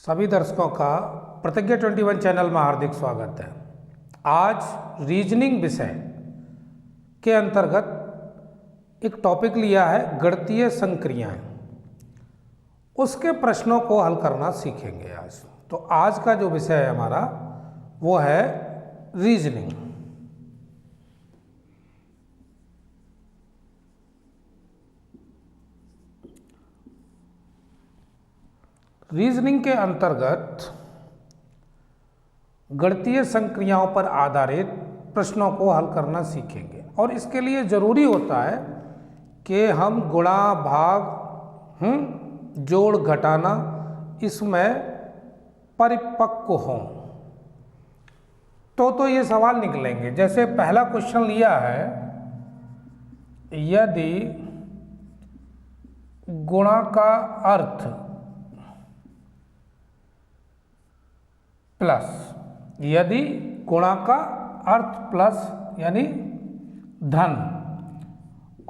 सभी दर्शकों का प्रतिज्ञा 21 चैनल में हार्दिक स्वागत है। आज रीजनिंग विषय के अंतर्गत एक टॉपिक लिया है गणितीय संक्रियाएं। उसके प्रश्नों को हल करना सीखेंगे आज। तो आज का जो विषय है हमारा वो है रीजनिंग। रीजनिंग के अंतर्गत गणितीय संक्रियाओं पर आधारित प्रश्नों को हल करना सीखेंगे और इसके लिए ज़रूरी होता है कि हम गुणा भाग जोड़ घटाना इसमें परिपक्व हों तो ये सवाल निकलेंगे। जैसे पहला क्वेश्चन लिया है, यदि गुणा का अर्थ प्लस, यदि गुणा का अर्थ प्लस यानी धन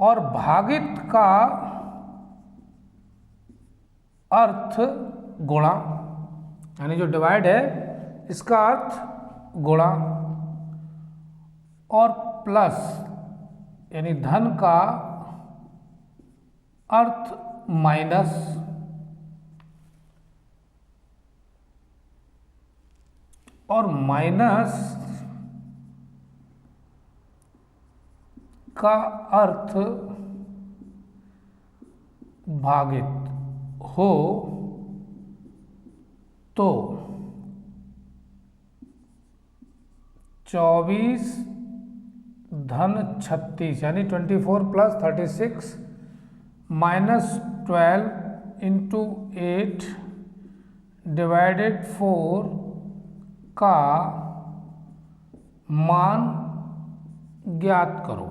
और भागित का अर्थ गुणा यानी जो डिवाइड है इसका अर्थ गुणा और प्लस यानी धन का अर्थ माइनस और माइनस का अर्थ भागित हो तो 24 धन 36 यानी 24 प्लस 36 माइनस 12 इंटू 8 डिवाइडेड 4 का मान ज्ञात करो।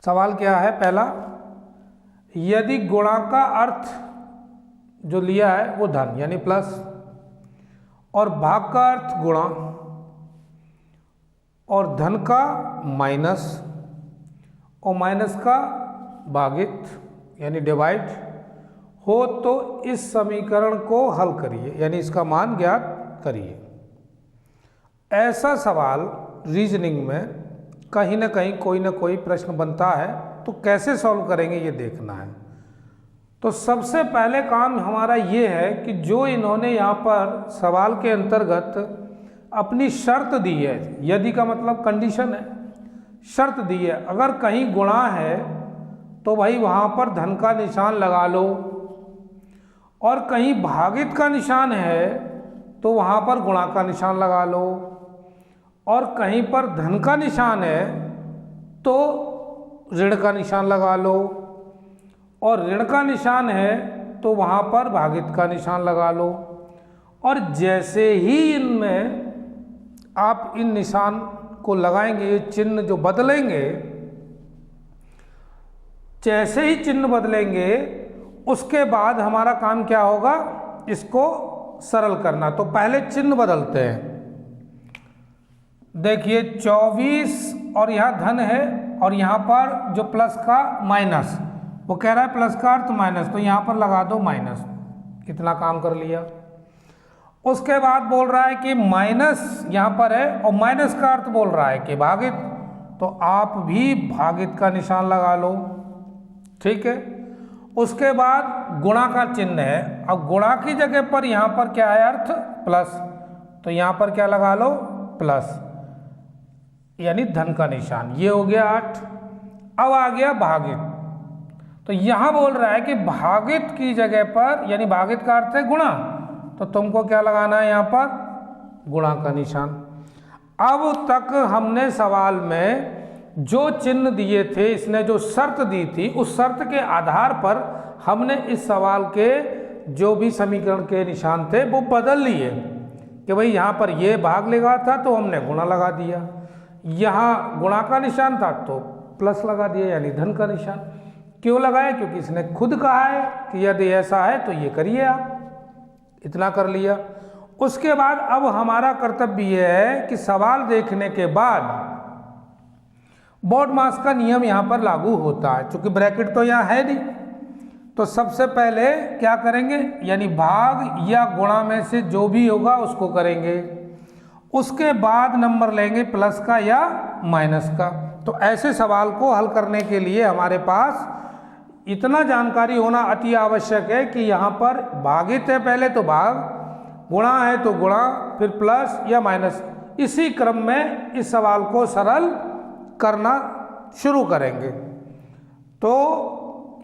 सवाल क्या है? पहला, यदि गुणा का अर्थ जो लिया है वो धन यानी प्लस और भाग का अर्थ गुणा और धन का माइनस और माइनस का भागित यानी डिवाइड हो तो इस समीकरण को हल करिए यानी इसका मान ज्ञात करिए। ऐसा सवाल रीजनिंग में कहीं ना कहीं कोई ना कोई प्रश्न बनता है, तो कैसे सॉल्व करेंगे ये देखना है। तो सबसे पहले काम हमारा ये है कि जो इन्होंने यहाँ पर सवाल के अंतर्गत अपनी शर्त दी है, यदि का मतलब कंडीशन है, शर्त दी है, अगर कहीं गुणा है तो भाई वहाँ पर धन का निशान लगा लो और कहीं भागित का निशान है तो वहाँ पर गुणा का निशान लगा लो और कहीं पर धन का निशान है तो ऋण का निशान लगा लो और ऋण का निशान है तो वहाँ पर भागित का निशान लगा लो। और जैसे ही इनमें आप इन निशान को लगाएंगे, ये चिन्ह जो बदलेंगे, जैसे ही चिन्ह बदलेंगे उसके बाद हमारा काम क्या होगा, इसको सरल करना। तो पहले चिन्ह बदलते हैं। देखिए 24 और यहाँ धन है और यहाँ पर जो प्लस का माइनस, वो कह रहा है प्लस का अर्थ माइनस, तो यहाँ पर लगा दो माइनस। कितना काम कर लिया। उसके बाद बोल रहा है कि माइनस यहाँ पर है और माइनस का अर्थ बोल रहा है कि भागित, तो आप भी भागित का निशान लगा लो। ठीक है। उसके बाद गुणा का चिन्ह है, अब गुणा की जगह पर यहाँ पर क्या है, अर्थ प्लस, तो यहाँ पर क्या लगा लो, प्लस यानी धन का निशान। ये हो गया 8। अब आ गया भागित, तो यहाँ बोल रहा है कि भागित की जगह पर यानी भागित का अर्थ है गुणा, तो तुमको क्या लगाना है, यहाँ पर गुणा का निशान। अब तक हमने सवाल में जो चिन्ह दिए थे, इसने जो शर्त दी थी, उस शर्त के आधार पर हमने इस सवाल के जो भी समीकरण के निशान थे वो बदल लिए कि भाई यहाँ पर ये भाग लगा था तो हमने गुणा लगा दिया, यहाँ गुणा का निशान था तो प्लस लगा दिया यानी धन का निशान। क्यों लगाया? क्योंकि इसने खुद कहा है कि यदि ऐसा है तो ये करिए आप। इतना कर लिया। उसके बाद अब हमारा कर्तव्य यह है कि सवाल देखने के बाद बोर्ड मास का नियम यहाँ पर लागू होता है, क्योंकि ब्रैकेट तो यहाँ है नहीं, तो सबसे पहले क्या करेंगे, यानी भाग या गुणा में से जो भी होगा उसको करेंगे, उसके बाद नंबर लेंगे प्लस का या माइनस का। तो ऐसे सवाल को हल करने के लिए हमारे पास इतना जानकारी होना अति आवश्यक है कि यहाँ पर भागित है पहले तो भाग, गुणा है तो गुणा, फिर प्लस या माइनस, इसी क्रम में इस सवाल को सरल करना शुरू करेंगे। तो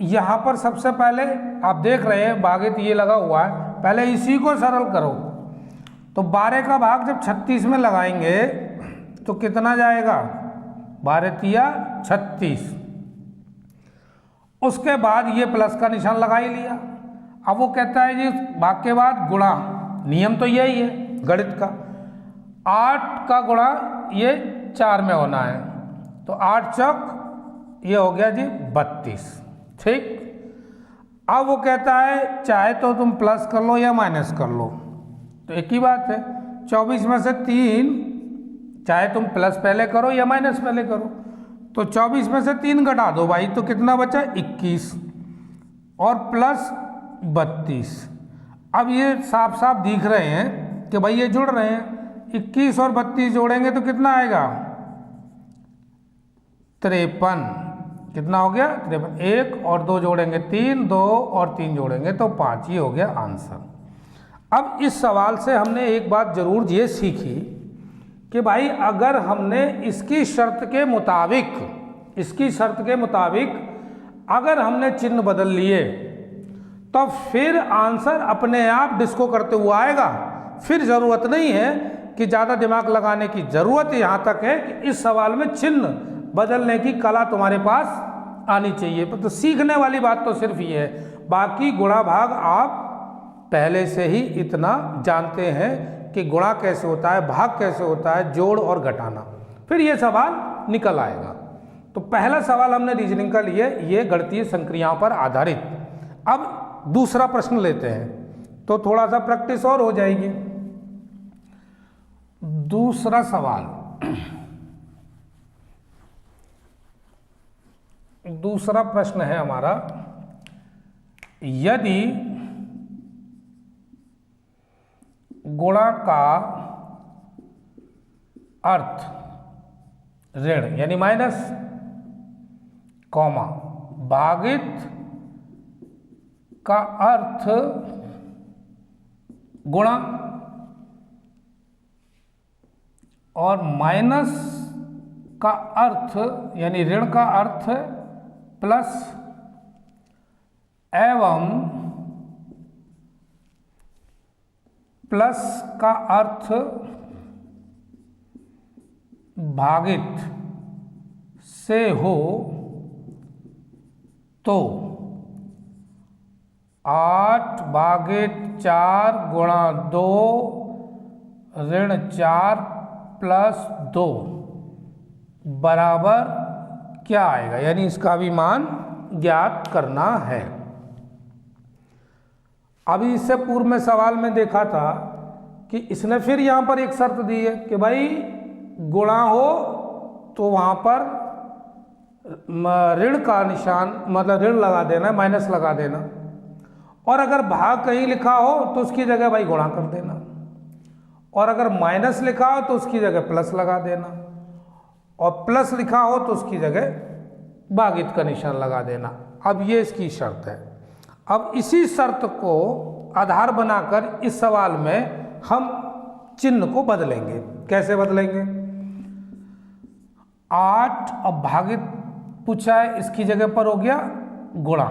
यहाँ पर सबसे पहले आप देख रहे हैं भागित ये लगा हुआ है, पहले इसी को सरल करो। तो 12 का भाग जब 36 में लगाएंगे तो कितना जाएगा, 12 तिया 36। उसके बाद ये प्लस का निशान लगा ही लिया। अब वो कहता है जी भाग के बाद गुणा, नियम तो यही है गणित का, 8 का गुणा ये 4 में होना है, तो 8 चौक ये हो गया जी 32। ठीक, अब वो कहता है चाहे तो तुम प्लस कर लो या माइनस कर लो, तो एक ही बात है, 24 में से 3 चाहे तुम प्लस पहले करो या माइनस पहले करो, तो 24 में से 3 घटा दो भाई, तो कितना बचा 21 और प्लस 32। अब ये साफ साफ दिख रहे हैं कि भाई ये जुड़ रहे हैं, 21 और 32 जोड़ेंगे तो कितना आएगा 53। कितना हो गया 53, 1 और 2 जोड़ेंगे 3, 2 और 3 जोड़ेंगे तो 5, ये हो गया आंसर। अब इस सवाल से हमने एक बात जरूर ये सीखी कि भाई अगर हमने इसकी शर्त के मुताबिक अगर हमने चिन्ह बदल लिए तो फिर आंसर अपने आप डिस्को करते हुए आएगा, फिर ज़रूरत नहीं है कि ज़्यादा दिमाग लगाने की ज़रूरत यहाँ तक है कि इस सवाल में चिन्ह बदलने की कला तुम्हारे पास आनी चाहिए। तो सीखने वाली बात तो सिर्फ ये है, बाकी गुणा भाग आप पहले से ही इतना जानते हैं कि गुणा कैसे होता है, भाग कैसे होता है, जोड़ और घटाना, फिर ये सवाल निकल आएगा। तो पहला सवाल हमने रीजनिंग का लिए, ये गणितीय संक्रियाओं पर आधारित। अब दूसरा प्रश्न लेते हैं तो थोड़ा सा प्रैक्टिस और हो जाएगी। दूसरा सवाल, दूसरा प्रश्न है हमारा, यदि गुणा का अर्थ ऋण यानी माइनस, कॉमा भागित का अर्थ गुणा और माइनस का अर्थ यानी ऋण का अर्थ प्लस एवं प्लस का अर्थ भागित से हो तो 8 भागित 4 गुणा 2 ऋण 4 प्लस 2 बराबर क्या आएगा, यानी इसका भी मान ज्ञात करना है। अभी इससे पूर्व में सवाल में देखा था कि इसने फिर यहाँ पर एक शर्त दी है कि भाई गुणा हो तो वहाँ पर ऋण का निशान मतलब ऋण लगा देना, माइनस लगा देना, और अगर भाग कहीं लिखा हो तो उसकी जगह भाई गुणा कर देना, और अगर माइनस लिखा हो तो उसकी जगह प्लस लगा देना, और प्लस लिखा हो तो उसकी जगह भागित का निशान लगा देना। अब ये इसकी शर्त है। अब इसी शर्त को आधार बनाकर इस सवाल में हम चिन्ह को बदलेंगे। कैसे बदलेंगे, 8 अब भागित पूछा है, इसकी जगह पर हो गया गुणा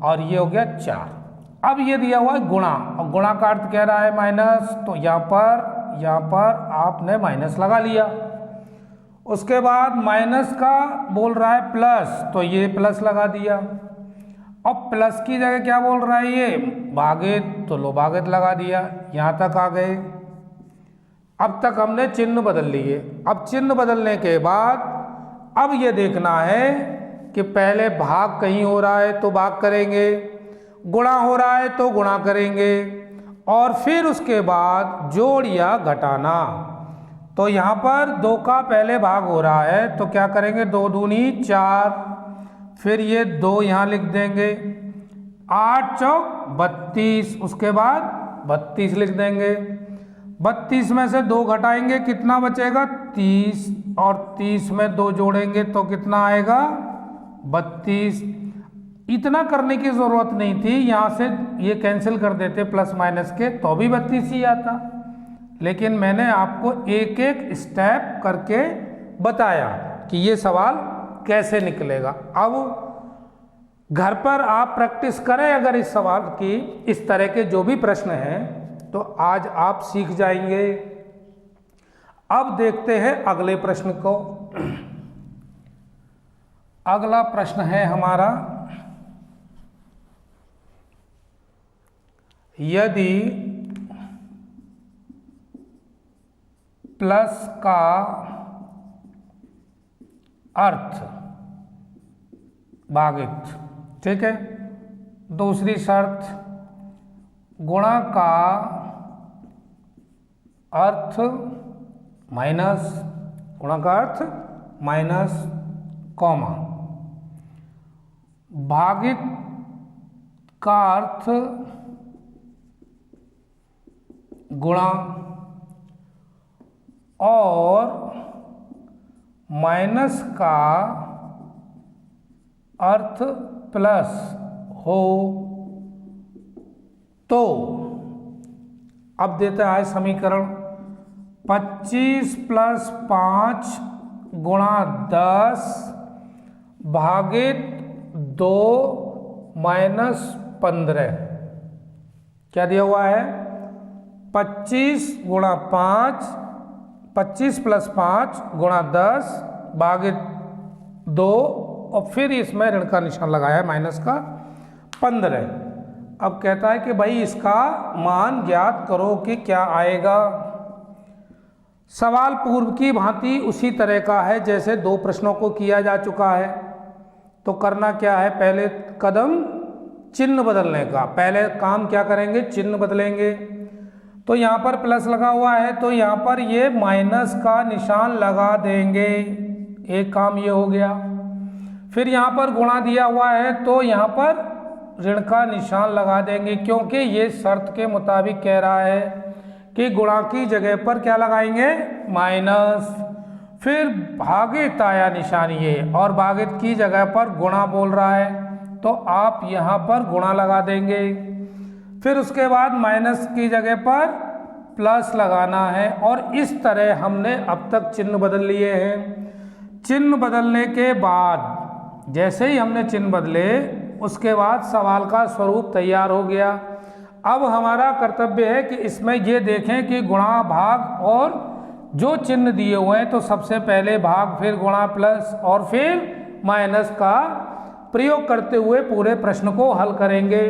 और ये हो गया 4। अब ये दिया हुआ है गुणा और गुणा का अर्थ कह रहा है माइनस, तो यहाँ पर आपने माइनस लगा लिया। उसके बाद माइनस का बोल रहा है प्लस, तो ये प्लस लगा दिया। अब प्लस की जगह क्या बोल रहा है ये भागित, तो लो भागित लगा दिया। यहाँ तक आ गए। अब तक हमने चिन्ह बदल लिए। अब चिन्ह बदलने के बाद अब ये देखना है कि पहले भाग कहीं हो रहा है तो भाग करेंगे, गुणा हो रहा है तो गुणा करेंगे, और फिर उसके बाद जोड़ या घटाना। तो यहाँ पर 2 का पहले भाग हो रहा है तो क्या करेंगे, 2 दूनी 4, फिर ये 2 यहाँ लिख देंगे 8 चौक 32, उसके बाद 32 लिख देंगे। 32 में से 2 घटाएंगे कितना बचेगा 30, और 30 में 2 जोड़ेंगे तो कितना आएगा 32। इतना करने की ज़रूरत नहीं थी, यहाँ से ये कैंसिल कर देते प्लस माइनस के तो भी 32 ही आता, लेकिन मैंने आपको एक एक स्टेप करके बताया कि ये सवाल कैसे निकलेगा। अब घर पर आप प्रैक्टिस करें अगर इस सवाल की, इस तरह के जो भी प्रश्न हैं तो आज आप सीख जाएंगे। अब देखते हैं अगले प्रश्न को। अगला प्रश्न है हमारा, यदि प्लस का अर्थ भागित, ठीक है, दूसरी शर्त गुणा का अर्थ माइनस, गुणा का अर्थ माइनस कॉमा, भागित का अर्थ गुणा और माइनस का अर्थ प्लस हो तो, अब देता है समीकरण 25 + 5 गुणा 10 भागित 2 माइनस 15। क्या दिया हुआ है 25 गुणा 5, 25 + 5 गुणा 10 भागित 2 और फिर इसमें ऋण का निशान लगाया है माइनस का 15। अब कहता है कि भाई इसका मान ज्ञात करो कि क्या आएगा। सवाल पूर्व की भांति उसी तरह का है जैसे 2 प्रश्नों को किया जा चुका है। तो करना क्या है, पहले कदम चिन्ह बदलने का। पहले काम क्या करेंगे, चिन्ह बदलेंगे। तो यहाँ पर प्लस लगा हुआ है तो यहाँ पर ये माइनस का निशान लगा देंगे, एक काम ये हो गया। फिर यहाँ पर गुणा दिया हुआ है तो यहाँ पर ऋण का निशान लगा देंगे, क्योंकि ये शर्त के मुताबिक कह रहा है कि गुणा की जगह पर क्या लगाएंगे माइनस। फिर भागित आया निशान ये, और भागित की जगह पर गुणा बोल रहा है तो आप यहाँ पर गुणा लगा देंगे। फिर उसके बाद माइनस की जगह पर प्लस लगाना है, और इस तरह हमने अब तक चिन्ह बदल लिए हैं। चिन्ह बदलने के बाद जैसे ही हमने चिन्ह बदले उसके बाद सवाल का स्वरूप तैयार हो गया। अब हमारा कर्तव्य है कि इसमें ये देखें कि गुणा भाग और जो चिन्ह दिए हुए हैं तो सबसे पहले भाग, फिर गुणा, प्लस और फिर माइनस का प्रयोग करते हुए पूरे प्रश्न को हल करेंगे।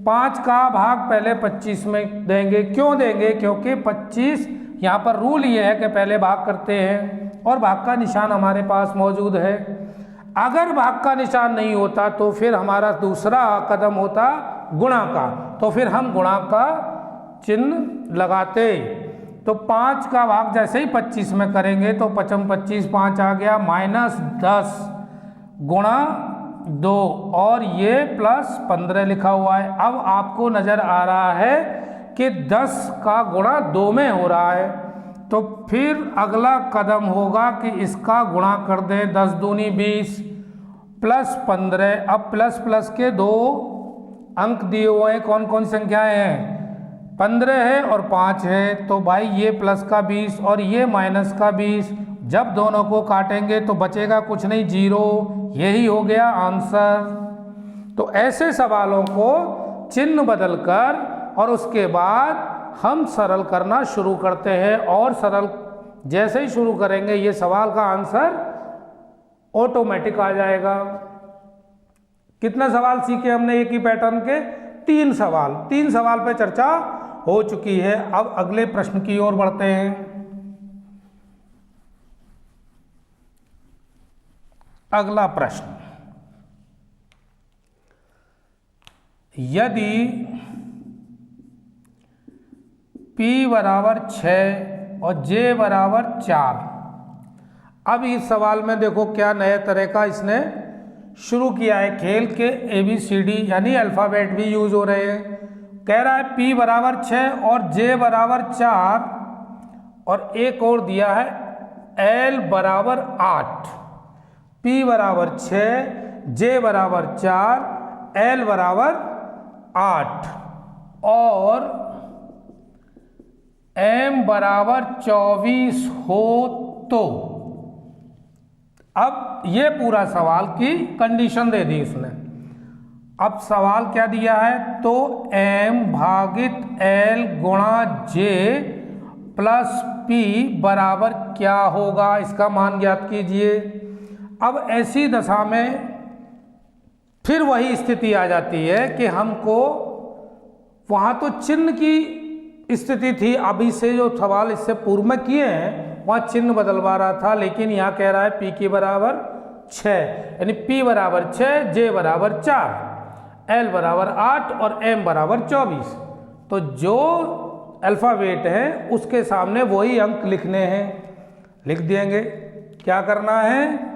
5 का भाग पहले 25 में देंगे। क्यों देंगे, क्योंकि 25 यहाँ पर रूल ये है कि पहले भाग करते हैं और भाग का निशान हमारे पास मौजूद है। अगर भाग का निशान नहीं होता तो फिर हमारा दूसरा कदम होता गुणा का, तो फिर हम गुणा का चिन्ह लगाते। तो 5 का भाग जैसे ही 25 में करेंगे तो 5 25 5 आ गया, -10 गुणा 2 और ये +15 लिखा हुआ है। अब आपको नजर आ रहा है कि 10 का गुणा 2 में हो रहा है, तो फिर अगला कदम होगा कि इसका गुणा कर दें। 10 दूनी 20 +15। अब प्लस प्लस के 2 अंक दिए हुए हैं, कौन कौन संख्याएं हैं, 15 है और 5 है। तो भाई ये प्लस का 20 और ये माइनस का 20, जब दोनों को काटेंगे तो बचेगा कुछ नहीं, 0। यही हो गया आंसर। तो ऐसे सवालों को चिन्ह बदलकर और उसके बाद हम सरल करना शुरू करते हैं, और सरल जैसे ही शुरू करेंगे ये सवाल का आंसर ऑटोमेटिक आ जाएगा। कितने सवाल सीखे हमने एक ही पैटर्न के, 3 सवाल। 3 सवाल पे चर्चा हो चुकी है। अब अगले प्रश्न की ओर बढ़ते हैं। अगला प्रश्न, यदि P = 6 और J = 4। अब इस सवाल में देखो क्या नए तरह का इसने शुरू किया है खेल के ABCD यानी अल्फ़ाबेट भी यूज हो रहे हैं। कह रहा है P बराबर 6 और J बराबर 4 और एक और दिया है L बराबर 8। P बराबर 6, J बराबर 4, L बराबर 8 और M बराबर 24 हो तो। अब ये पूरा सवाल की कंडीशन दे दी उसने। अब सवाल क्या दिया है, तो M भागित L गुणा J प्लस P बराबर क्या होगा, इसका मान ज्ञात कीजिए। अब ऐसी दशा में फिर वही स्थिति आ जाती है कि हमको वहाँ तो चिन्ह की स्थिति थी, अभी से जो सवाल इससे पूर्व में किए हैं वहाँ चिन्ह बदलवा रहा था, लेकिन यहाँ कह रहा है P के बराबर 6 यानी P बराबर 6, J बराबर 4, L बराबर 8 और M बराबर 24। तो जो अल्फ़ाबेट है उसके सामने वही अंक लिखने हैं, लिख देंगे। क्या करना है,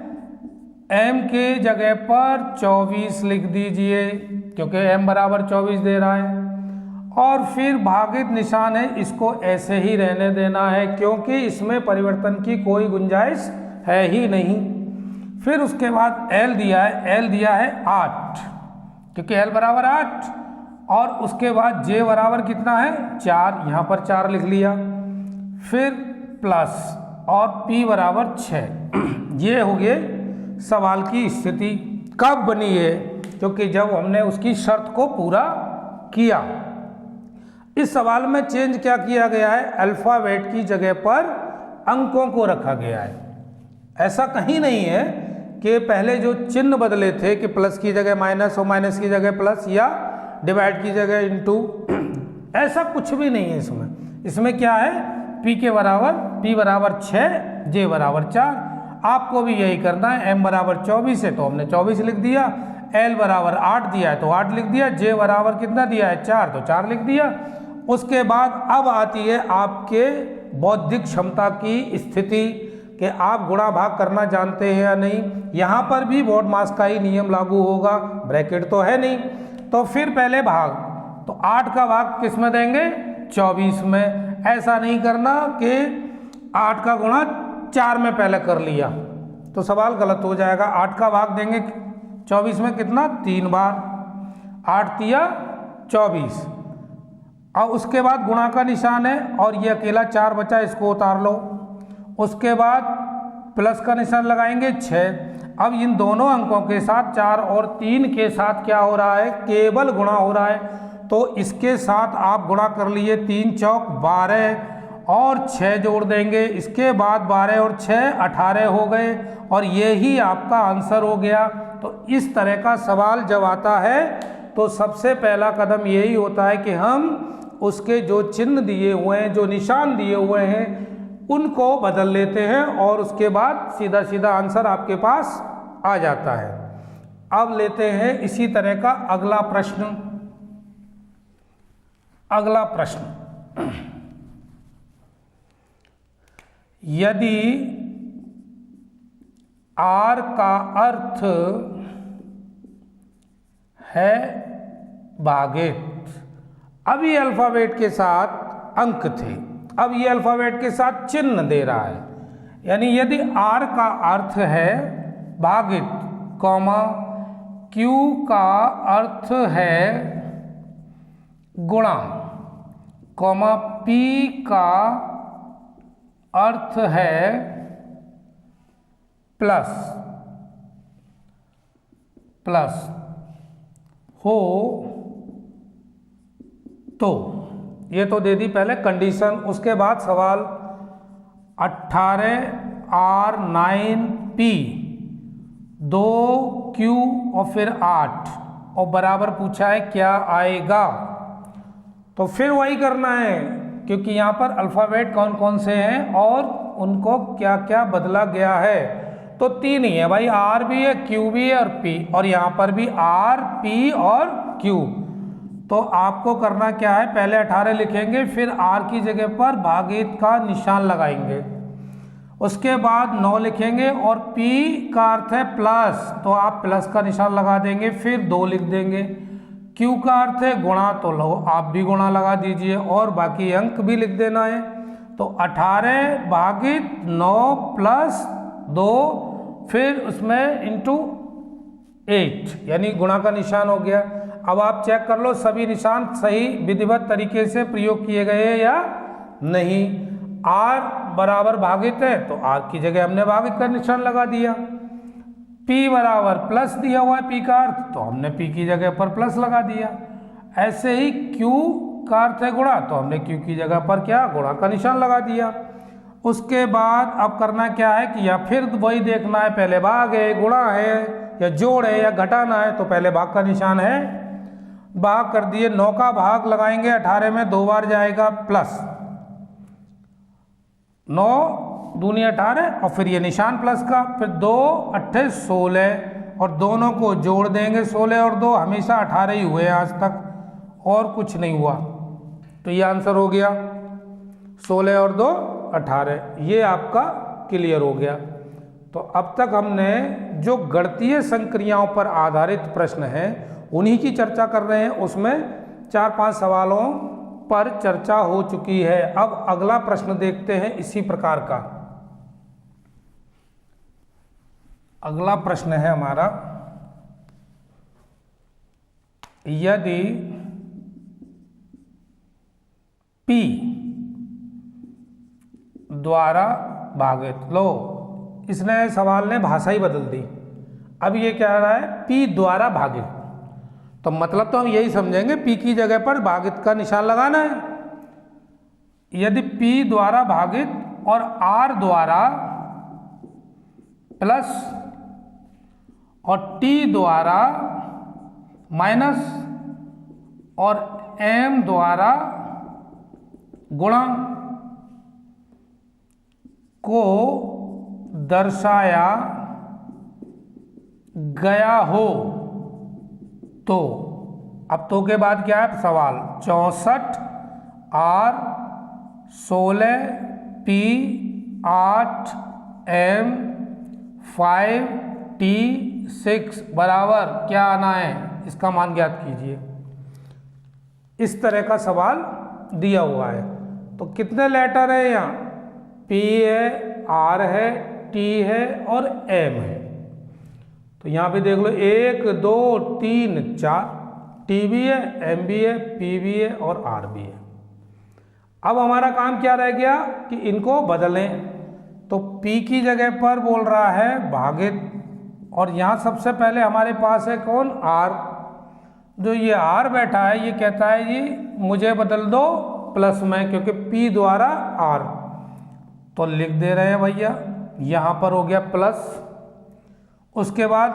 M के जगह पर 24 लिख दीजिए क्योंकि M बराबर 24 दे रहा है, और फिर भागित निशान है इसको ऐसे ही रहने देना है क्योंकि इसमें परिवर्तन की कोई गुंजाइश है ही नहीं। फिर उसके बाद L दिया है 8 क्योंकि L बराबर 8 और उसके बाद J बराबर कितना है 4, यहाँ पर 4 लिख लिया, फिर प्लस और P बराबर 6। ये हो गए सवाल की स्थिति। कब बनी है, क्योंकि जब हमने उसकी शर्त को पूरा किया। इस सवाल में चेंज क्या किया गया है, अल्फ़ाबेट की जगह पर अंकों को रखा गया है। ऐसा कहीं नहीं है कि पहले जो चिन्ह बदले थे कि प्लस की जगह माइनस और माइनस की जगह प्लस या डिवाइड की जगह इनटू, ऐसा कुछ भी नहीं है इसमें। इसमें क्या है, P बराबर 6, J बराबर 4। आपको भी यही करना है। M बराबर 24 है तो हमने 24 लिख दिया, L बराबर 8 दिया है तो 8 लिख दिया, J बराबर कितना दिया है 4 तो 4 लिख दिया। उसके बाद अब आती है आपके बौद्धिक क्षमता की स्थिति कि आप गुणा भाग करना जानते हैं या नहीं। यहाँ पर भी BODMAS का ही नियम लागू होगा, ब्रैकेट तो है नहीं। तो फिर पहले भाग, तो 8 का भाग किस में देंगे 24 में। ऐसा नहीं करना कि 8 का गुणा 4 में पहले कर लिया तो सवाल गलत हो जाएगा। 8 का भाग देंगे 24 में कितना 3 बार, 8 तिया 24, और उसके बाद गुणा का निशान है और ये अकेला 4 बचा, इसको उतार लो। उसके बाद प्लस का निशान लगाएंगे 6। अब इन दोनों अंकों के साथ 4 और 3 के साथ क्या हो रहा है, केवल गुणा हो रहा है, तो इसके साथ आप गुणा कर लिए, 3 चौक 12 और 6 जोड़ देंगे। इसके बाद 12 और 6 18 हो गए और यही आपका आंसर हो गया। तो इस तरह का सवाल जब आता है तो सबसे पहला कदम यही होता है कि हम उसके जो चिन्ह दिए हुए हैं, जो निशान दिए हुए हैं, उनको बदल लेते हैं और उसके बाद सीधा सीधा आंसर आपके पास आ जाता है। अब लेते हैं इसी तरह का अगला प्रश्न। यदि R का अर्थ है भागित, अब ये अल्फ़ाबेट के साथ अंक थे, अब ये अल्फ़ाबेट के साथ चिन्ह दे रहा है। यानी यदि R का अर्थ है भागित, कॉमा Q का अर्थ है गुणा, कॉमा P का अर्थ है प्लस हो तो, ये तो दे दी पहले कंडीशन। उसके बाद सवाल 18R9P 2Q और फिर 8 और बराबर पूछा है क्या आएगा। तो फिर वही करना है क्योंकि यहाँ पर अल्फ़ाबेट कौन कौन से हैं और उनको क्या क्या बदला गया है। तो 3 ही है भाई, R भी है, Q भी है और P, और यहाँ पर भी R, P और Q। तो आपको करना क्या है, पहले 18 लिखेंगे, फिर R की जगह पर भागित का निशान लगाएंगे। उसके बाद 9 लिखेंगे और P का अर्थ है प्लस, तो आप प्लस का निशान लगा देंगे, फिर 2 लिख देंगे। Q का अर्थ है गुणा, तो लो आप भी गुणा लगा दीजिए और बाकी अंक भी लिख देना है। तो 18 भागित 9 प्लस 2, फिर उसमें इंटू 8 यानी गुणा का निशान हो गया। अब आप चेक कर लो सभी निशान सही विधिवत तरीके से प्रयोग किए गए हैं या नहीं। R बराबर भागित है तो R की जगह हमने भागित का निशान लगा दिया। P बराबर प्लस दिया हुआ है P का अर्थ, तो हमने P की जगह पर प्लस लगा दिया। ऐसे ही Q का अर्थ है गुणा, तो हमने Q की जगह पर क्या गुणा का निशान लगा दिया। उसके बाद अब करना क्या है कि या फिर वही देखना है पहले भाग है, गुणा है या जोड़ है या घटाना है, तो पहले भाग का निशान है, भाग कर दिए। 9 का भाग लगाएंगे 18 में, 2 बार जाएगा प्लस, 9 दूनी 18 और फिर ये निशान प्लस का, फिर 2 8 16 और दोनों को जोड़ देंगे। 16 और 2 हमेशा 18 ही हुए आज तक और कुछ नहीं हुआ, तो ये आंसर हो गया 16 और 2 18। ये आपका क्लियर हो गया। तो अब तक हमने जो गणितीय संक्रियाओं पर आधारित प्रश्न हैं उन्हीं की चर्चा कर रहे हैं, उसमें 4-5 सवालों पर चर्चा हो चुकी है। अब अगला प्रश्न देखते हैं इसी प्रकार का। अगला प्रश्न है हमारा, यदि P द्वारा भागित, लो इसने सवाल ने भाषा ही बदल दी। अब ये कह रहा है P द्वारा भागित, तो मतलब तो हम यही समझेंगे P की जगह पर भागित का निशान लगाना है। यदि P द्वारा भागित और R द्वारा प्लस और T द्वारा माइनस और M द्वारा गुणा को दर्शाया गया हो, तो अब तो के बाद क्या है सवाल, 64 R 16 P 8 M 5 T 6 बराबर क्या आना है, इसका मान ज्ञात कीजिए। इस तरह का सवाल दिया हुआ है। तो कितने लेटर है यहाँ, P है, R है, T है और M है। तो यहाँ पे देख लो 1 2 3 4, T भी है, M भी है, P भी है और R भी है। अब हमारा काम क्या रह गया कि इनको बदलें। तो P की जगह पर बोल रहा है भागित, और यहाँ सबसे पहले हमारे पास है कौन, R। जो ये R बैठा है ये कहता है जी मुझे बदल दो प्लस में, क्योंकि P द्वारा R, तो लिख दे रहे हैं भैया, यहाँ पर हो गया प्लस। उसके बाद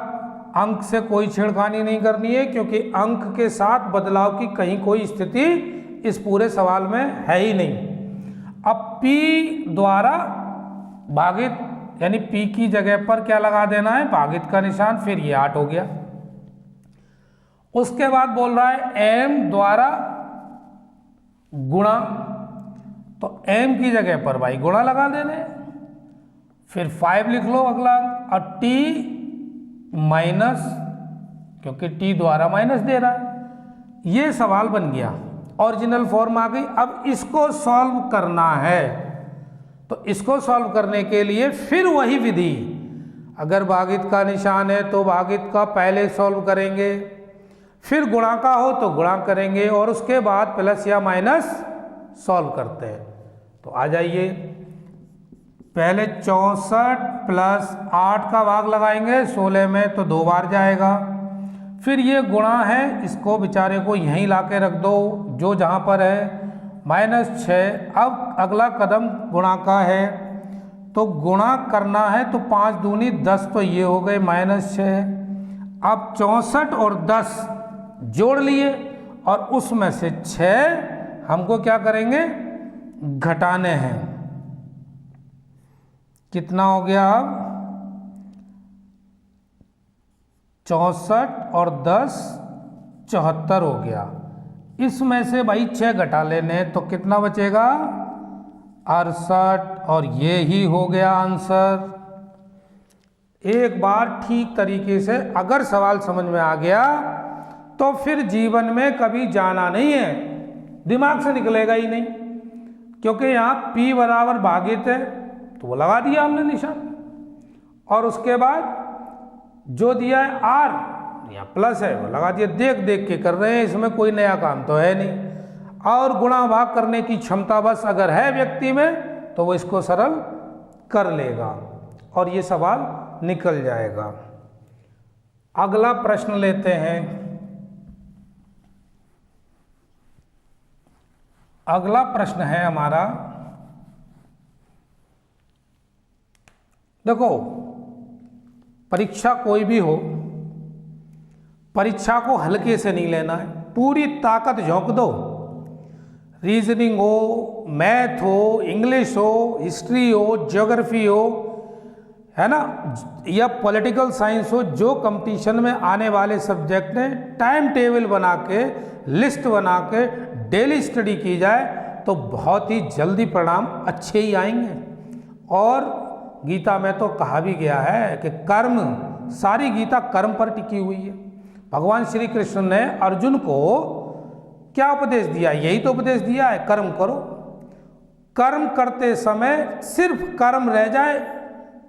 अंक से कोई छेड़खानी नहीं करनी है, क्योंकि अंक के साथ बदलाव की कहीं कोई स्थिति इस पूरे सवाल में है ही नहीं। अब P द्वारा भागित यानी P की जगह पर क्या लगा देना है, भागित का निशान, फिर ये 8 हो गया। उसके बाद बोल रहा है M द्वारा गुणा, तो M की जगह पर भाई गुणा लगा देने, फिर 5 लिख लो अगला, और T माइनस, क्योंकि T द्वारा माइनस दे रहा है। ये सवाल बन गया, ओरिजिनल फॉर्म आ गई। अब इसको सॉल्व करना है, तो इसको सॉल्व करने के लिए फिर वही विधि, अगर भागित का निशान है तो भागित का पहले सॉल्व करेंगे, फिर गुणा का हो तो गुणा करेंगे, और उसके बाद प्लस या माइनस सॉल्व करते हैं। तो आ जाइए, पहले 64 प्लस 8 का भाग लगाएंगे 16 में, तो 2 बार जाएगा। फिर ये गुणा है, इसको बेचारे को यहीं ला के रख दो जो जहाँ पर है, -6। अब अगला कदम गुणा का है, तो गुणा करना है, तो 5 दूनी 10, तो ये हो गए -6। अब 64 और 10 जोड़ लिए, और उसमें से 6 हमको क्या करेंगे, घटाने हैं। कितना हो गया अब, 64 और 10 74 हो गया। इसमें से भाई 6 घटा लेने, तो कितना बचेगा, 68 और ये ही हो गया आंसर। एक बार ठीक तरीके से अगर सवाल समझ में आ गया तो फिर जीवन में कभी जाना नहीं है, दिमाग से निकलेगा ही नहीं, क्योंकि यहाँ P बराबर भागित है तो वो लगा दिया हमने निशान, और उसके बाद जो दिया है R या प्लस है वो लगा दिया। देख देख के कर रहे हैं, इसमें कोई नया काम तो है नहीं। और गुणा भाग करने की क्षमता बस अगर है व्यक्ति में तो वो इसको सरल कर लेगा और ये सवाल निकल जाएगा। अगला प्रश्न लेते हैं। अगला प्रश्न है हमारा, देखो परीक्षा कोई भी हो, परीक्षा को हल्के से नहीं लेना है, पूरी ताकत झोंक दो। रीजनिंग हो, मैथ हो, इंग्लिश हो, हिस्ट्री हो, ज्योग्राफी हो, है ना, या पॉलिटिकल साइंस हो, जो कंपटीशन में आने वाले सब्जेक्ट हैं, टाइम टेबल बना के, लिस्ट बना के डेली स्टडी की जाए तो बहुत ही जल्दी परिणाम अच्छे ही आएंगे। और गीता में तो कहा भी गया है कि कर्म, सारी गीता कर्म पर टिकी हुई है। भगवान श्री कृष्ण ने अर्जुन को क्या उपदेश दिया? यही तो उपदेश दिया है, कर्म करो। कर्म करते समय सिर्फ कर्म रह जाए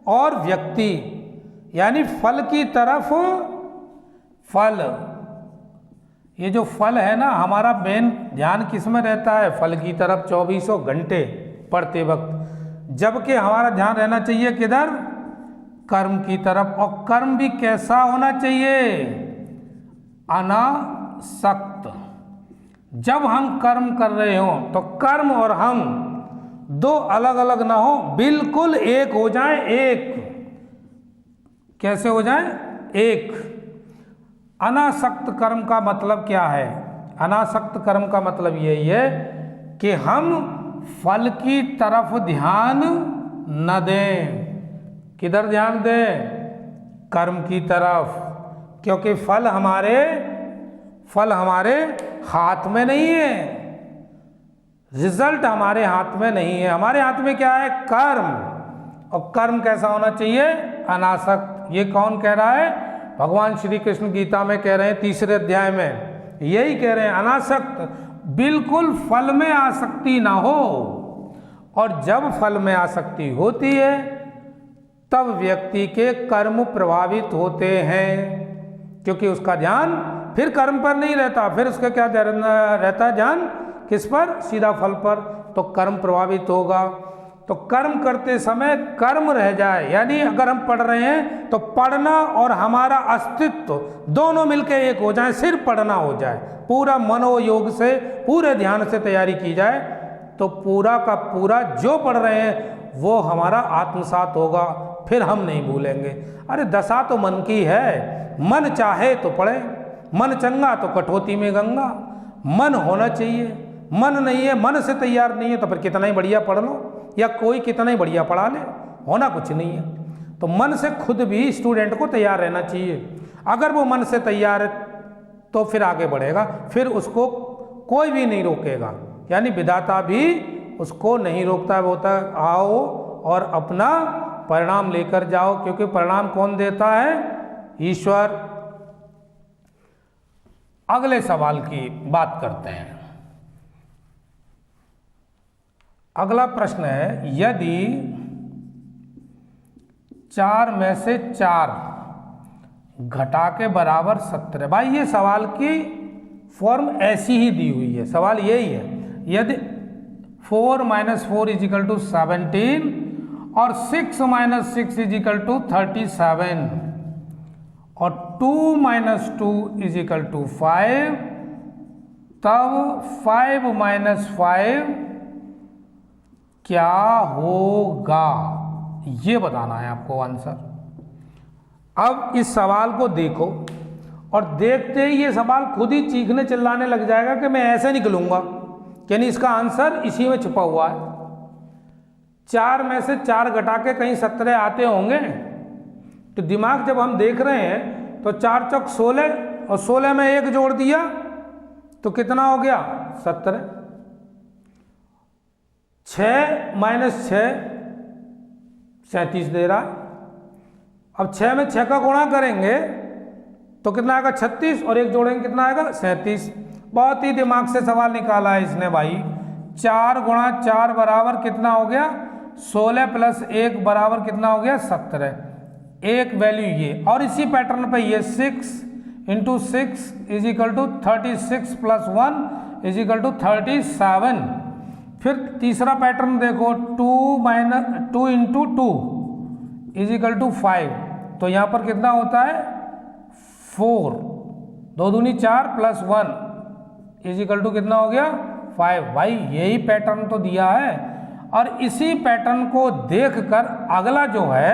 और व्यक्ति यानी फल की तरफ, फल, ये जो फल है ना, हमारा मेन ध्यान किस में रहता है? फल की तरफ 24 घंटे पढ़ते वक्त, जबकि हमारा ध्यान रहना चाहिए किधर? कर्म की तरफ। और कर्म भी कैसा होना चाहिए? अनासक्त। जब हम कर्म कर रहे हो तो कर्म और हम दो अलग अलग ना हो, बिल्कुल एक हो जाए। एक कैसे हो जाए? एक। अनासक्त कर्म का मतलब क्या है? अनासक्त कर्म का मतलब यही है कि हम फल की तरफ ध्यान न दें। किधर ध्यान दें? कर्म की तरफ, क्योंकि फल हमारे हाथ में नहीं है, रिजल्ट हमारे हाथ में नहीं है। हमारे हाथ में क्या है? कर्म। और कर्म कैसा होना चाहिए? अनासक्त। ये कौन कह रहा है? भगवान श्री कृष्ण गीता में कह रहे हैं, 3 अध्याय में यही कह रहे हैं, अनासक्त, बिल्कुल फल में आसक्ति ना हो। और जब फल में आसक्ति होती है तब व्यक्ति के कर्म प्रभावित होते हैं, क्योंकि उसका ध्यान फिर कर्म पर नहीं रहता, फिर उसका क्या रहता है? ध्यान किस पर? सीधा फल पर। तो कर्म प्रभावित होगा। तो कर्म करते समय कर्म रह जाए, यानी अगर हम पढ़ रहे हैं तो पढ़ना और हमारा अस्तित्व दोनों मिलकर एक हो जाए, सिर्फ पढ़ना हो जाए, पूरा मनोयोग से, पूरे ध्यान से तैयारी की जाए तो पूरा का पूरा जो पढ़ रहे हैं वो हमारा आत्मसात होगा, फिर हम नहीं भूलेंगे। अरे दशा तो मन की है, मन चाहे तो पढ़े, मन चंगा तो कठौती में गंगा। मन होना चाहिए, मन नहीं है, मन से तैयार नहीं है तो फिर कितना ही बढ़िया पढ़ लो या कोई कितना ही बढ़िया पढ़ा ले, होना कुछ नहीं है। तो मन से खुद भी स्टूडेंट को तैयार रहना चाहिए। अगर वो मन से तैयार है तो फिर आगे बढ़ेगा, फिर उसको कोई भी नहीं रोकेगा, यानी विधाता भी उसको नहीं रोकता है। बोलता है आओ और अपना परिणाम लेकर जाओ, क्योंकि परिणाम कौन देता है? ईश्वर। अगले सवाल की बात करते हैं। अगला प्रश्न है, यदि 4 में से 4 घटा के बराबर 17, भाई ये सवाल की फॉर्म ऐसी ही दी हुई है, सवाल यही है। यदि 4 - 4 = 17 और 6 - 6 = 37 और 2 - 2 = 5, तब 5 - 5 क्या होगा? ये बताना है आपको आंसर। अब इस सवाल को देखो और देखते ही ये सवाल खुद ही चीखने चिल्लाने लग जाएगा कि मैं ऐसे निकलूंगा, यानी इसका आंसर इसी में छुपा हुआ है। 4 में से 4 घटा के कहीं 17 आते होंगे, तो दिमाग जब हम देख रहे हैं तो 4 × 4 = 16 और 16 में 1 जोड़ दिया तो कितना हो गया? 17। 6 माइनस 6 37 दे रहा है। अब 6 में 6 का गुणा करेंगे तो कितना आएगा 36 और एक जोड़ेंगे कितना आएगा 37। बहुत ही दिमाग से सवाल निकाला है इसने भाई। 4 गुणा 4 बराबर कितना हो गया 16 प्लस 1 बराबर कितना हो गया 17। एक वैल्यू ये, और इसी पैटर्न पे ये 6 into 6 is equal to 36 plus 1 is equal to 37। फिर तीसरा पैटर्न देखो 2 इंटू 2 इज इक्वल टू 5, तो यहाँ पर कितना होता है 4, 2 दूनी 4 प्लस 1 इज इक्वल टू कितना हो गया 5। भाई यही पैटर्न तो दिया है, और इसी पैटर्न को देखकर अगला जो है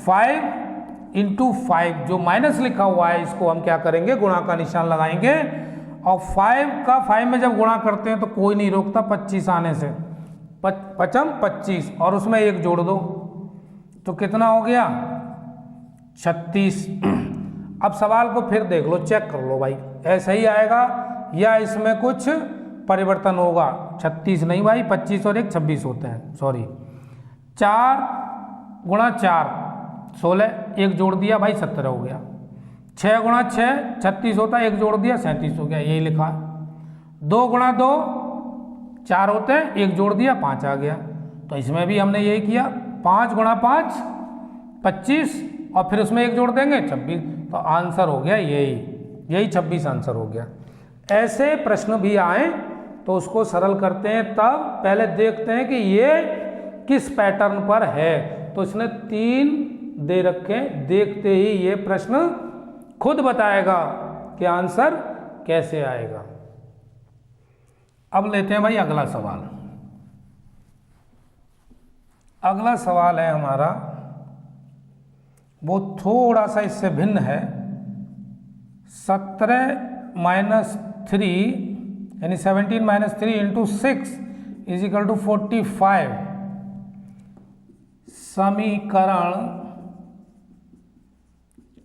5 इंटू 5 जो माइनस लिखा हुआ है इसको हम क्या करेंगे गुणा का निशान लगाएंगे, और 5 का 5 में जब गुणा करते हैं तो कोई नहीं रोकता 25 आने से, 55 25 और उसमें 1 जोड़ दो तो कितना हो गया 36। अब सवाल को फिर देख लो, चेक कर लो भाई ऐसा ही आएगा या इसमें कुछ परिवर्तन होगा। 36 नहीं भाई 25 और 1 26 होते हैं, सॉरी। 4 गुणा 4 16, 1 जोड़ दिया भाई 17 हो गया। 6 गुणा 6 36 होता है, 1 जोड़ दिया 37 हो गया, यही लिखा है। 2 गुणा 2 4 होते हैं, 1 जोड़ दिया 5 आ गया। तो इसमें भी हमने यही किया, 5 गुणा 5 25 और फिर उसमें 1 जोड़ देंगे 26, तो आंसर हो गया यही 26 आंसर हो गया। ऐसे प्रश्न भी आए तो उसको सरल करते हैं, तब पहले देखते हैं कि ये किस पैटर्न पर है। तो इसने 3 दे रखे, देखते ही ये प्रश्न खुद बताएगा कि आंसर कैसे आएगा। अब लेते हैं भाई अगला सवाल। अगला सवाल है हमारा, वो थोड़ा सा इससे भिन्न है। 17 माइनस 3 यानी 17 minus 3 into 6 is equal to 45 समीकरण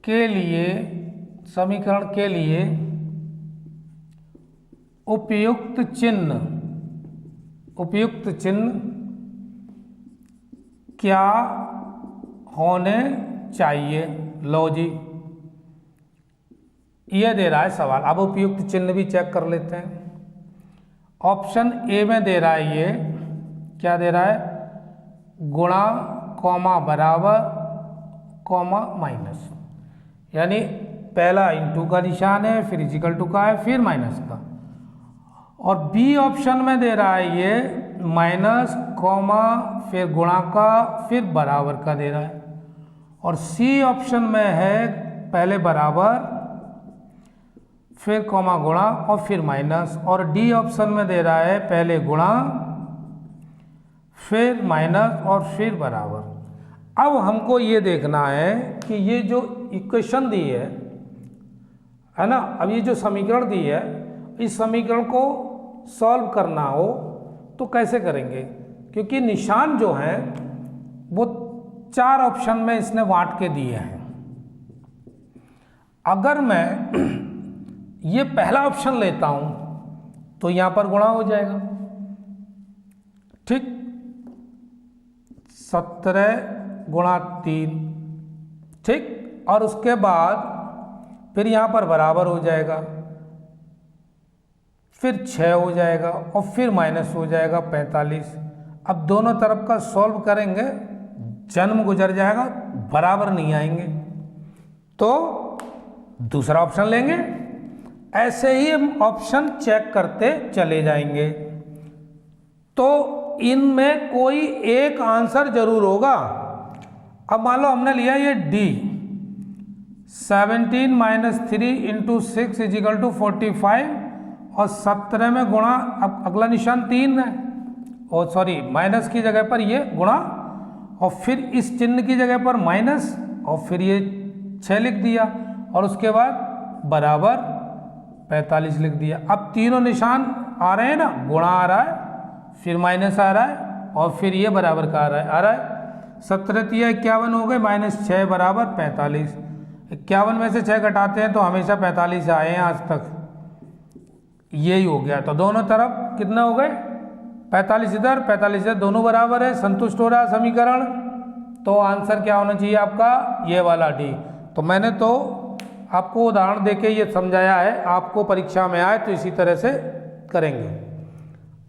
के लिए उपयुक्त चिन्ह क्या होने चाहिए। लो जी, ये दे रहा है सवाल। अब उपयुक्त चिन्ह भी चेक कर लेते हैं। ऑप्शन ए में दे रहा है, ये क्या दे रहा है, गुणा कॉमा बराबर कॉमा माइनस, यानी पहला इंटू का निशान है, फिर इजिकल टू का है, फिर माइनस का। और बी ऑप्शन में दे रहा है ये माइनस कॉमा फिर गुणा का फिर बराबर का दे रहा है। और सी ऑप्शन में है पहले बराबर फिर कॉमा गुणा और फिर माइनस। और डी ऑप्शन में दे रहा है पहले गुणा फिर माइनस और फिर बराबर। अब हमको ये देखना है कि ये जो इक्वेशन दी है ना, अब ये जो समीकरण दी है, इस समीकरण को सॉल्व करना हो तो कैसे करेंगे, क्योंकि निशान जो है वो 4 ऑप्शन में इसने बांट के दिए हैं। अगर मैं ये पहला ऑप्शन लेता हूं तो यहां पर गुणा हो जाएगा, ठीक, 17 गुणा 3, ठीक, और उसके बाद फिर यहां पर बराबर हो जाएगा, फिर 6 हो जाएगा और फिर माइनस हो जाएगा 45। अब दोनों तरफ का सॉल्व करेंगे, जन्म गुजर जाएगा, बराबर नहीं आएंगे तो दूसरा ऑप्शन लेंगे। ऐसे ही हम ऑप्शन चेक करते चले जाएंगे तो इनमें कोई एक आंसर जरूर होगा। अब मान लो हमने लिया ये D, 17 minus 3 into 6 is equal to 45 और 17 में गुणा, अब अगला निशान 3 है, और सॉरी माइनस की जगह पर ये गुणा और फिर इस चिन्ह की जगह पर माइनस और फिर ये 6 लिख दिया और उसके बाद बराबर 45 लिख दिया। अब तीनों निशान आ रहे हैं ना, गुणा आ रहा है, फिर माइनस आ रहा है और फिर ये बराबर का आ रहा है। 17 3 51 हो गए, माइनस 6 बराबर 45। 51 में से 6 घटाते हैं तो हमेशा 45 आए हैं आज तक, यही हो गया। तो दोनों तरफ कितना हो गए 45 इधर 45 इधर, दोनों बराबर है, संतुष्ट हो रहा है समीकरण। तो आंसर क्या होना चाहिए आपका, ये वाला डी। तो मैंने तो आपको उदाहरण देके ये समझाया है, आपको परीक्षा में आए तो इसी तरह से करेंगे।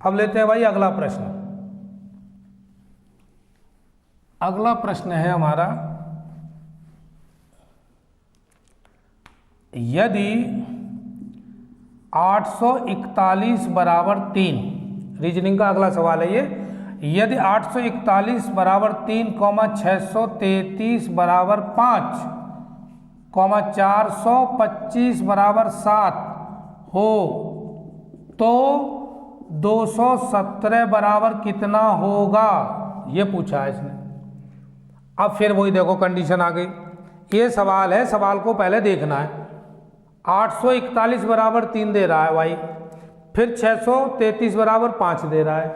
अब लेते हैं भाई अगला प्रश्न। अगला प्रश्न है हमारा, यदि 841 बराबर 3, रीजनिंग का अगला सवाल है ये, यदि 841 बराबर 3, 633 बराबर 5, 425 बराबर 7 हो तो 217 बराबर कितना होगा, ये पूछा है इसने। अब फिर वही देखो कंडीशन आ गई, ये सवाल है, सवाल को पहले देखना है। 841 बराबर 3 दे रहा है भाई, फिर 633 बराबर 5 दे रहा है,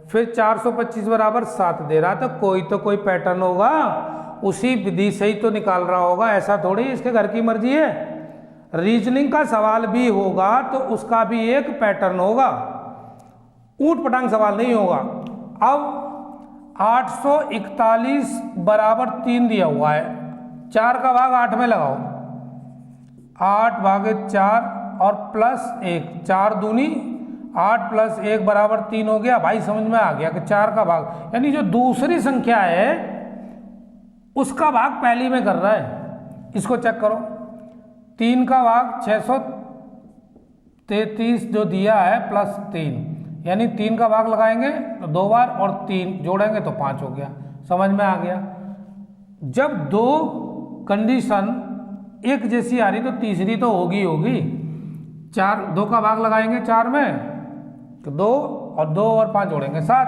फिर 425 बराबर 7 दे रहा है, तो कोई पैटर्न होगा, उसी विधि से ही तो निकाल रहा होगा, ऐसा थोड़ी इसके घर की मर्जी है। रीजनिंग का सवाल भी होगा तो उसका भी एक पैटर्न होगा, ऊट पटांग सवाल नहीं होगा। अब 841 बराबर 3 दिया हुआ है, 4 का भाग 8 में लगाओ, 8 भागे 4 और प्लस 1, 4 दूनी 8 प्लस 1 बराबर 3 हो गया। भाई समझ में आ गया कि 4 का भाग, यानी जो दूसरी संख्या है उसका भाग पहली में कर रहा है। इसको चेक करो, 3 का भाग 633 जो दिया है प्लस 3, यानी 3 का भाग लगाएंगे तो 2 बार और 3 जोड़ेंगे तो 5 हो गया। समझ में आ गया। जब दो कंडीशन एक जैसी आ रही तो तीसरी तो होगी 4, 2 का भाग लगाएंगे 4 में तो 2 और 2 और 5 जोड़ेंगे 7।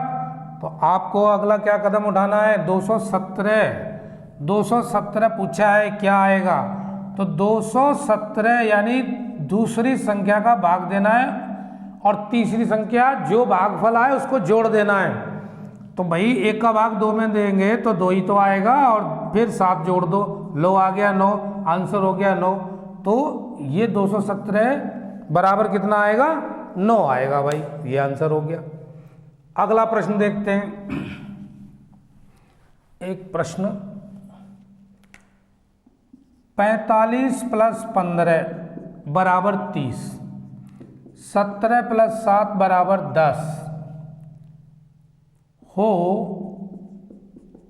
तो आपको अगला क्या कदम उठाना है, 217 पूछा है क्या आएगा, तो 217 यानी दूसरी संख्या का भाग देना है और तीसरी संख्या जो भागफल आए उसको जोड़ देना है। तो भाई 1 का भाग 2 में देंगे तो 2 ही तो आएगा और फिर 7 जोड़ दो, लो आ गया 9, आंसर हो गया 9। तो ये 217 बराबर कितना आएगा, 9 आएगा भाई, ये आंसर हो गया। अगला प्रश्न देखते हैं। एक प्रश्न, 45 प्लस 15 बराबर 30, 17 प्लस 7 बराबर 10 हो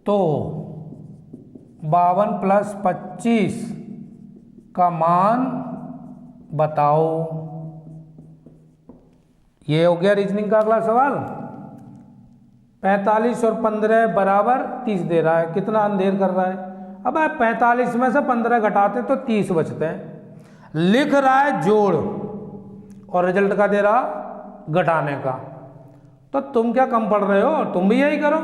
तो 52 प्लस 25 का मान बताओ। ये हो गया रीजनिंग का अगला सवाल। 45 और 15 बराबर 30 दे रहा है, कितना अंधेर कर रहा है। अब 45 में से 15 घटाते तो 30 बचते हैं, लिख रहा है जोड़ और रिजल्ट का दे रहा घटाने का। तो तुम क्या कम पढ़ रहे हो, तुम भी यही करो।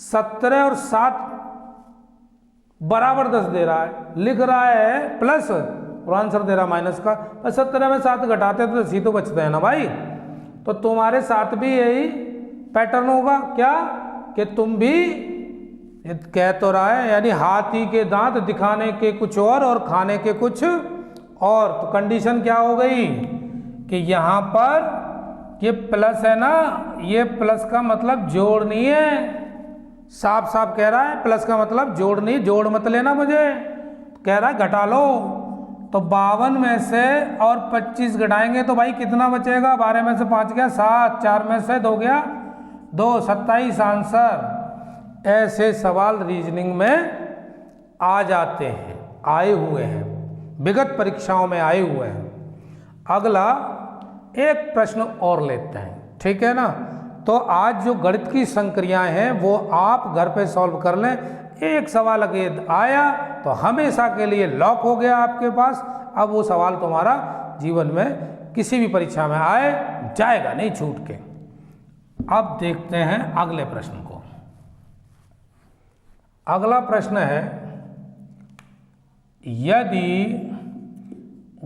17 और 7 बराबर 10 दे रहा है, लिख रहा है प्लस और आंसर दे रहा माइनस का। 17 में 7 घटाते तो 10 तो बचते हैं ना भाई। तो तुम्हारे साथ भी यही पैटर्न होगा क्या, कि तुम भी कह तो रहा है, यानी हाथी के दांत दिखाने के कुछ और खाने के कुछ और। तो कंडीशन क्या हो गई कि यहाँ पर ये प्लस है ना, ये प्लस का मतलब जोड़ नहीं है, साफ साफ कह रहा है प्लस का मतलब जोड़ नहीं, जोड़ मत लेना मुझे, कह रहा है घटा लो। तो 52 में से और 25 घटाएंगे तो भाई कितना बचेगा, 12 में से 5 गया 7, 4 में से 2 गया 2, 27 आंसर। ऐसे सवाल रीजनिंग में आ जाते हैं, आए हुए हैं, विगत परीक्षाओं में आए हुए हैं। अगला एक प्रश्न और लेते हैं, ठीक है ना। तो आज जो गणित की संक्रियाएं हैं वो आप घर पे सॉल्व कर लें। एक सवाल अगर आया तो हमेशा के लिए लॉक हो गया आपके पास। अब वो सवाल तुम्हारा जीवन में किसी भी परीक्षा में आए जाएगा नहीं छूट के। अब देखते हैं अगले प्रश्न को। अगला प्रश्न है, यदि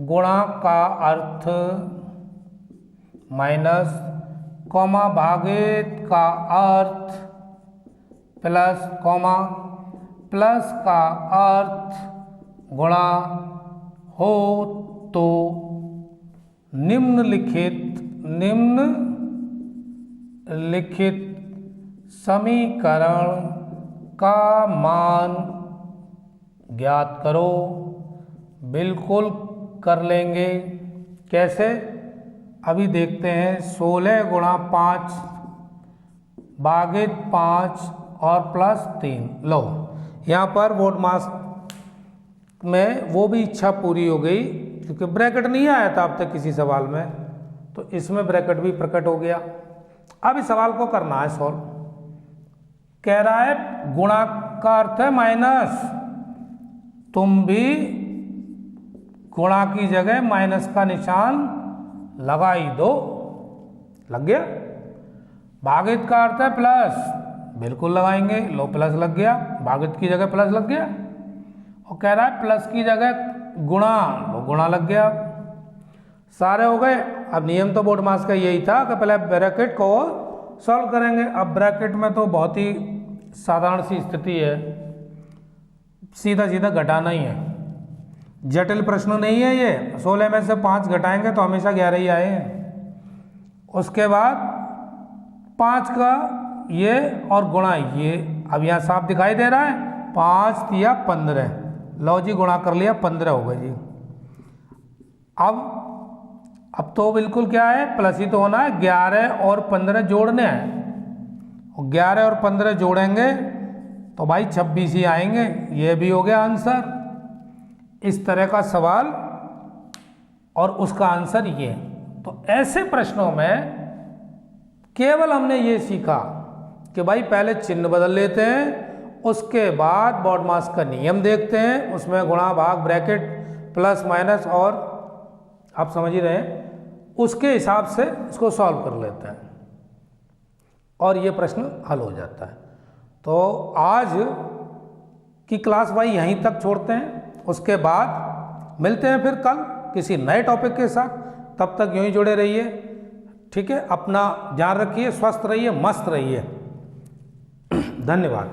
गुणा का अर्थ माइनस कॉमा भागित का अर्थ प्लस कॉमा प्लस का अर्थ गुणा हो तो निम्न लिखित समीकरण का मान ज्ञात करो। बिल्कुल कर लेंगे। कैसे? अभी देखते हैं। 16 गुणा 5 भागित 5 और प्लस 3। लो, यहाँ पर बोर्ड मास में वो भी इच्छा पूरी हो गई, क्योंकि ब्रैकेट नहीं आया था अब तक किसी सवाल में, तो इसमें ब्रैकेट भी प्रकट हो गया। अब इस सवाल को करना है सॉल्व। कह रहा है गुणा का अर्थ है माइनस, तुम भी गुणा की जगह माइनस का निशान लगा ही दो। लग गया। भागित का अर्थ है प्लस, बिल्कुल लगाएंगे। लो, प्लस लग गया, भागित की जगह प्लस लग गया। और कह रहा है प्लस की जगह गुणा, लो गुणा लग गया। सारे हो गए। अब नियम तो बोर्ड मास का यही था कि पहले ब्रैकेट को सॉल्व करेंगे। अब ब्रैकेट में तो बहुत ही साधारण सी स्थिति है, सीधा सीधा घटाना ही है, जटिल प्रश्न नहीं है ये। 16 में से 5 घटाएंगे तो हमेशा 11 ही आए हैं। उसके बाद 5 का ये और गुणा ये, अब यहाँ साफ दिखाई दे रहा है। 5 या 15, लो जी गुणा कर लिया, 15 हो गए जी। अब तो बिल्कुल क्या है, प्लस ही तो होना है। 11 और 15 जोड़ने हैं, और 11 और 15 जोड़ेंगे तो भाई 26 ही आएंगे। ये भी हो गया आंसर। इस तरह का सवाल और उसका आंसर ये। तो ऐसे प्रश्नों में केवल हमने ये सीखा कि भाई पहले चिन्ह बदल लेते हैं, उसके बाद बोर्ड मास का नियम देखते हैं, उसमें गुणा भाग ब्रैकेट प्लस माइनस, और आप समझ ही रहे हैं, उसके हिसाब से इसको सॉल्व कर लेते हैं और ये प्रश्न हल हो जाता है। तो आज की क्लास भाई यहीं तक छोड़ते हैं। उसके बाद मिलते हैं फिर कल किसी नए टॉपिक के साथ। तब तक यूं ही जुड़े रहिए, ठीक है। अपना ध्यान रखिए, स्वस्थ रहिए, मस्त रहिए। धन्यवाद।